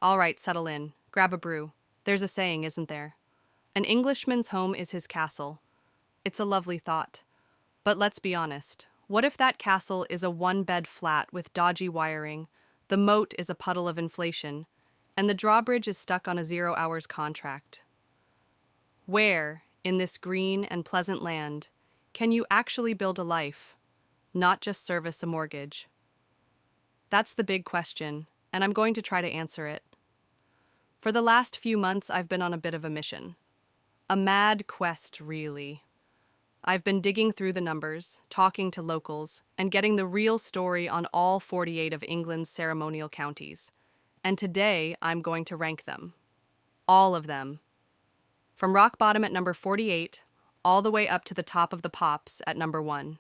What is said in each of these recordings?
All right, settle in. Grab a brew. There's a saying, isn't there? An Englishman's home is his castle. It's a lovely thought. But let's be honest. What if that castle is a one-bed flat with dodgy wiring, the moat is a puddle of inflation, and the drawbridge is stuck on a 0 hours contract? Where, in this green and pleasant land, can you actually build a life, not just service a mortgage? That's the big question, and I'm going to try to answer it. For the last few months, I've been on a bit of a mission. A mad quest, really. I've been digging through the numbers, talking to locals, and getting the real story on all 48 of England's ceremonial counties. And today, I'm going to rank them. All of them. From rock bottom at number 48, all the way up to the top of the pops at number 1.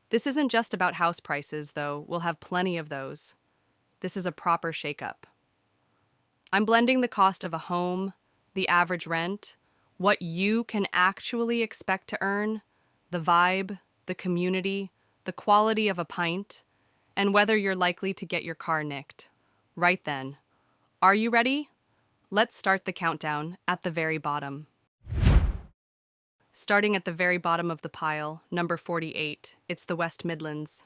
This isn't just about house prices, though. We'll have plenty of those. This is a proper shakeup. I'm blending the cost of a home, the average rent, what you can actually expect to earn, the vibe, the community, the quality of a pint, and whether you're likely to get your car nicked. Right then. Are you ready? Let's start the countdown at the very bottom. Starting at the very bottom of the pile, number 48, it's the West Midlands.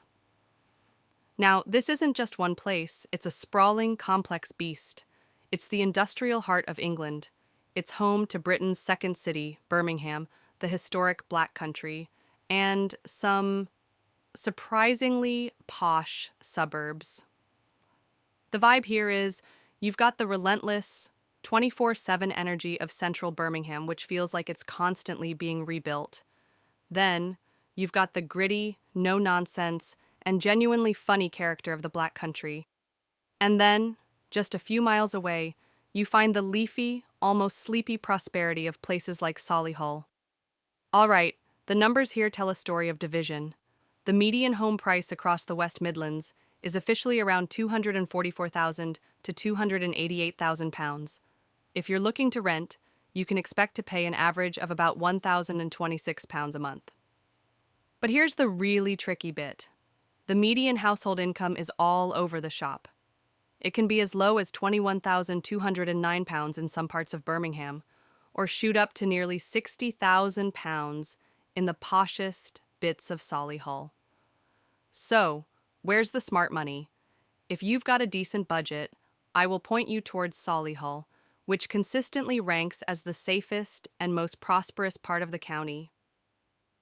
Now, this isn't just one place, it's a sprawling, complex beast. It's the industrial heart of England. It's home to Britain's second city, Birmingham, the historic Black Country, and some surprisingly posh suburbs. The vibe here is you've got the relentless, 24/7 energy of central Birmingham, which feels like it's constantly being rebuilt. Then, you've got the gritty, no-nonsense, and genuinely funny character of the Black Country. And then, just a few miles away, you find the leafy, almost sleepy prosperity of places like Solihull. All right, the numbers here tell a story of division. The median home price across the West Midlands is officially around £244,000 to £288,000. If you're looking to rent, you can expect to pay an average of about £1,026 a month. But here's the really tricky bit. The median household income is all over the shop. It can be as low as £21,209 in some parts of Birmingham, or shoot up to nearly £60,000 in the poshest bits of Solihull. So, where's the smart money? If you've got a decent budget, I will point you towards Solihull, which consistently ranks as the safest and most prosperous part of the county.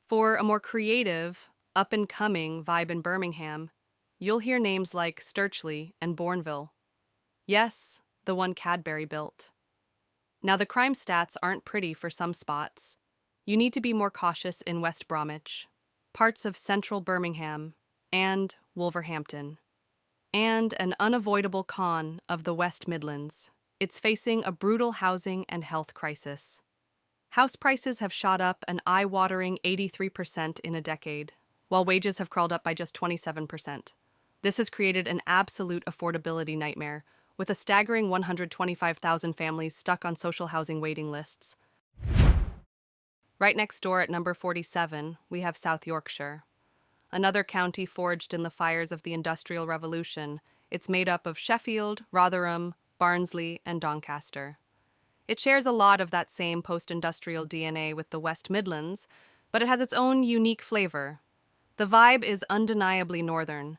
For a more creative, up-and-coming vibe in Birmingham, you'll hear names like Sturchley and Bourneville. Yes, the one Cadbury built. Now, the crime stats aren't pretty for some spots. You need to be more cautious in West Bromwich, parts of central Birmingham, and Wolverhampton. And an unavoidable con of the West Midlands. It's facing a brutal housing and health crisis. House prices have shot up an eye-watering 83% in a decade, while wages have crawled up by just 27%. This has created an absolute affordability nightmare, with a staggering 125,000 families stuck on social housing waiting lists. Right next door at number 47, we have South Yorkshire. Another county forged in the fires of the Industrial Revolution. It's made up of Sheffield, Rotherham, Barnsley, and Doncaster. It shares a lot of that same post-industrial DNA with the West Midlands, but it has its own unique flavor. The vibe is undeniably northern.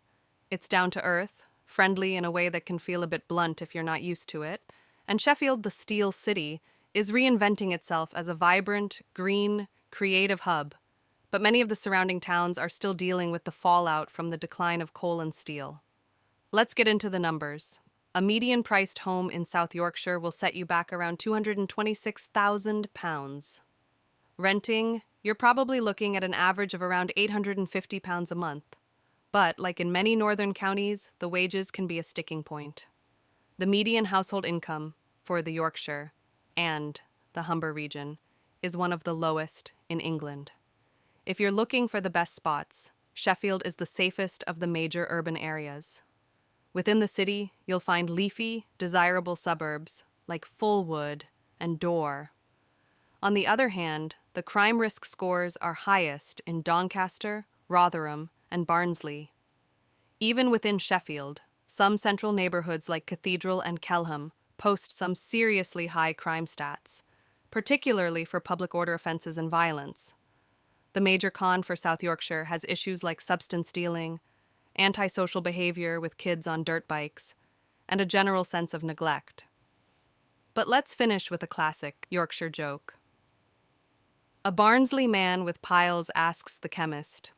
It's down to earth, friendly in a way that can feel a bit blunt if you're not used to it, and Sheffield, the Steel City, is reinventing itself as a vibrant, green, creative hub, but many of the surrounding towns are still dealing with the fallout from the decline of coal and steel. Let's get into the numbers. A median-priced home in South Yorkshire will set you back around £226,000. Renting, you're probably looking at an average of around £850 a month. But, like in many northern counties, the wages can be a sticking point. The median household income for the Yorkshire and the Humber region is one of the lowest in England. If you're looking for the best spots, Sheffield is the safest of the major urban areas. Within the city, you'll find leafy, desirable suburbs like Fulwood and Dore. On the other hand, the crime risk scores are highest in Doncaster, Rotherham, and Barnsley. Even within Sheffield, Some central neighborhoods like Cathedral and Kelham post some seriously high crime stats, particularly for public order offenses and violence. The major con for South Yorkshire has issues like substance dealing, antisocial behavior with kids on dirt bikes, and a general sense of neglect. But let's finish with a classic Yorkshire joke. A Barnsley man with piles asks the chemist,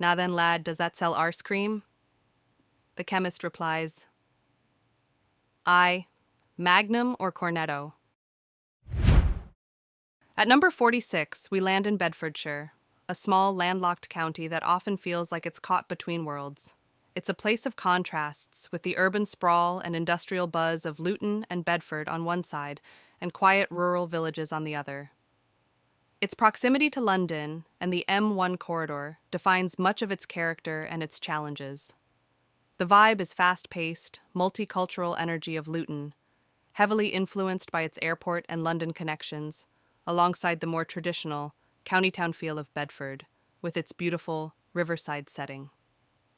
"Now then, lad, does that sell arse cream?" The chemist replies, "Aye, Magnum or Cornetto." At number 46, we land in Bedfordshire, a small landlocked county that often feels like it's caught between worlds. It's a place of contrasts, with the urban sprawl and industrial buzz of Luton and Bedford on one side, and quiet rural villages on the other. Its proximity to London and the M1 corridor defines much of its character and its challenges. The vibe is fast-paced, multicultural energy of Luton, heavily influenced by its airport and London connections, alongside the more traditional, county town feel of Bedford, with its beautiful riverside setting.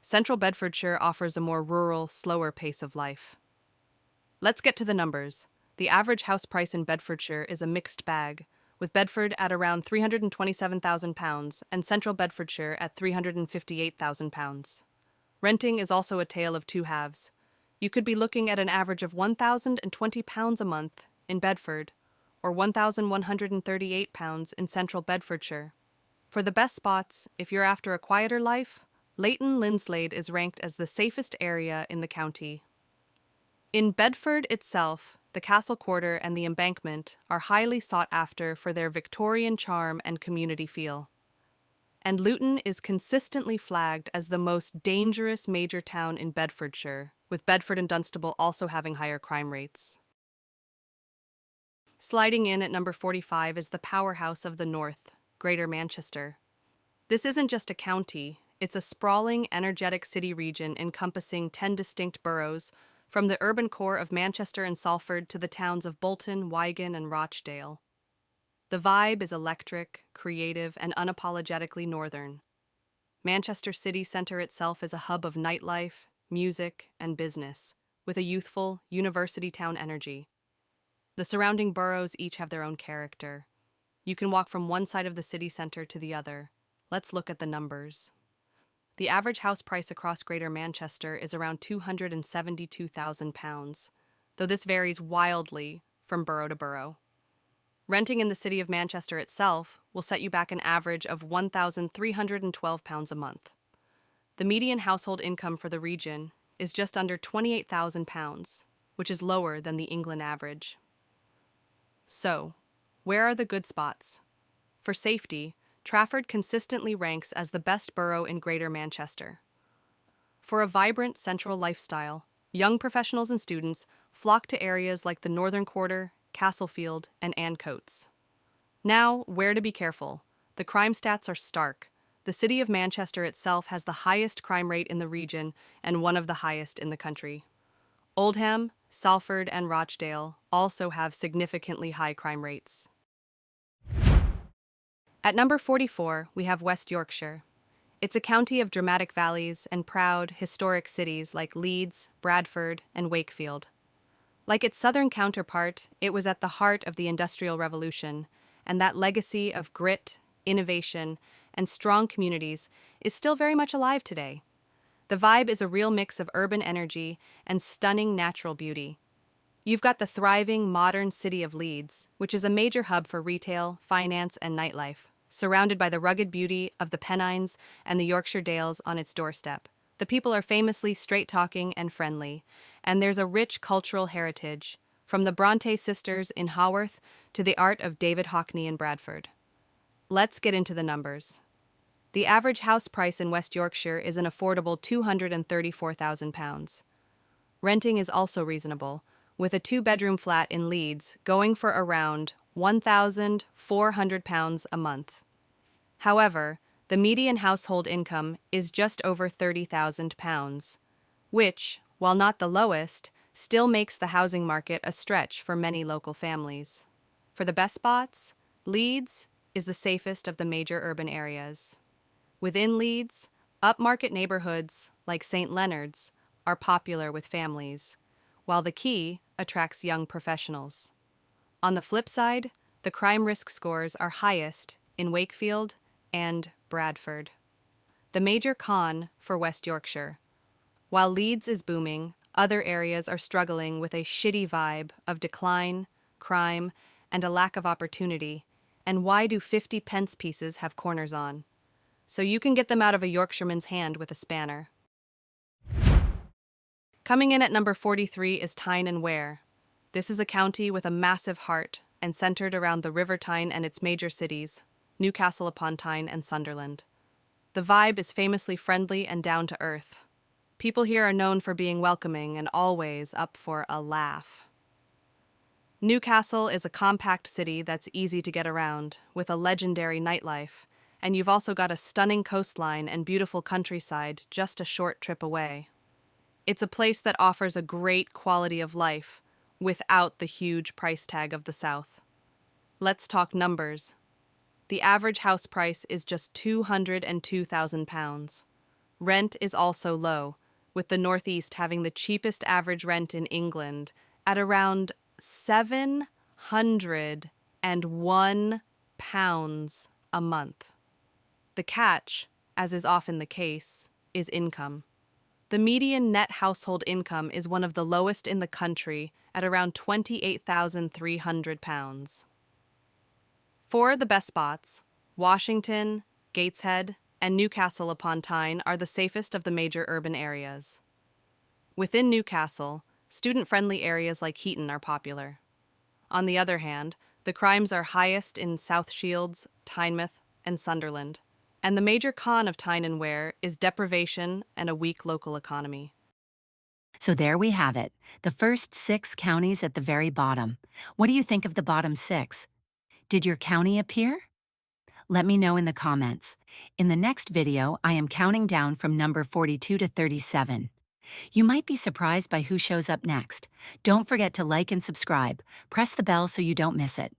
Central Bedfordshire offers a more rural, slower pace of life. Let's get to the numbers. The average house price in Bedfordshire is a mixed bag, with Bedford at around £327,000 and Central Bedfordshire at £358,000. Renting is also a tale of two halves. You could be looking at an average of £1,020 a month in Bedford, or £1,138 in Central Bedfordshire. For the best spots, if you're after a quieter life, Leighton Linslade is ranked as the safest area in the county. In Bedford itself, the Castle Quarter and the Embankment are highly sought after for their Victorian charm and community feel. And Luton is consistently flagged as the most dangerous major town in Bedfordshire, with Bedford and Dunstable also having higher crime rates. Sliding in at number 45 is the powerhouse of the North, Greater Manchester. This isn't just a county, it's a sprawling, energetic city region encompassing 10 distinct boroughs, from the urban core of Manchester and Salford to the towns of Bolton, Wigan, and Rochdale. The vibe is electric, creative, and unapologetically northern. Manchester city centre itself is a hub of nightlife, music, and business, with a youthful, university town energy. The surrounding boroughs each have their own character. You can walk from one side of the city centre to the other. Let's look at the numbers. The average house price across Greater Manchester is around £272,000, though this varies wildly from borough to borough. Renting in the city of Manchester itself will set you back an average of £1,312 a month. The median household income for the region is just under £28,000, which is lower than the England average. So, where are the good spots? For safety, Trafford consistently ranks as the best borough in Greater Manchester. For a vibrant central lifestyle, young professionals and students flock to areas like the Northern Quarter, Castlefield, and Ancoats. Now, where to be careful? The crime stats are stark. The city of Manchester itself has the highest crime rate in the region and one of the highest in the country. Oldham, Salford, and Rochdale also have significantly high crime rates. At number 44, we have West Yorkshire. It's a county of dramatic valleys and proud, historic cities like Leeds, Bradford, and Wakefield. Like its southern counterpart, it was at the heart of the Industrial Revolution, and that legacy of grit, innovation, and strong communities is still very much alive today. The vibe is a real mix of urban energy and stunning natural beauty. You've got the thriving, modern city of Leeds, which is a major hub for retail, finance, and nightlife, surrounded by the rugged beauty of the Pennines and the Yorkshire Dales on its doorstep. The people are famously straight-talking and friendly, and there's a rich cultural heritage, from the Bronte sisters in Haworth to the art of David Hockney in Bradford. Let's get into the numbers. The average house price in West Yorkshire is an affordable £234,000. Renting is also reasonable, with a two-bedroom flat in Leeds going for around £1,400 a month. However, the median household income is just over £30,000, which, while not the lowest, still makes the housing market a stretch for many local families. For the best spots, Leeds is the safest of the major urban areas. Within Leeds, upmarket neighborhoods like St. Leonard's are popular with families, while the Key attracts young professionals. On the flip side, the crime risk scores are highest in Wakefield and Bradford. The major con for West Yorkshire. While Leeds is booming, other areas are struggling with a shitty vibe of decline, crime, and a lack of opportunity. And why do 50 pence pieces have corners on? So you can get them out of a Yorkshireman's hand with a spanner. Coming in at number 43 is Tyne and Wear. This is a county with a massive heart and centered around the River Tyne and its major cities, Newcastle upon Tyne and Sunderland. The vibe is famously friendly and down to earth. People here are known for being welcoming and always up for a laugh. Newcastle is a compact city that's easy to get around, with a legendary nightlife, and you've also got a stunning coastline and beautiful countryside just a short trip away. It's a place that offers a great quality of life without the huge price tag of the South. Let's talk numbers. The average house price is just £202,000. Rent is also low, with the Northeast having the cheapest average rent in England at around £701 a month. The catch, as is often the case, is income. The median net household income is one of the lowest in the country at around £28,300. For the best spots, Washington, Gateshead, and Newcastle upon Tyne are the safest of the major urban areas. Within Newcastle, student-friendly areas like Heaton are popular. On the other hand, the crimes are highest in South Shields, Tynemouth, and Sunderland, and the major con of Tyne and Wear is deprivation and a weak local economy. So there we have it, the first 6 counties at the very bottom. What do you think of the bottom 6? Did your county appear? Let me know in the comments. In the next video, I am counting down from number 42 to 37. You might be surprised by who shows up next. Don't forget to like and subscribe. Press the bell so you don't miss it.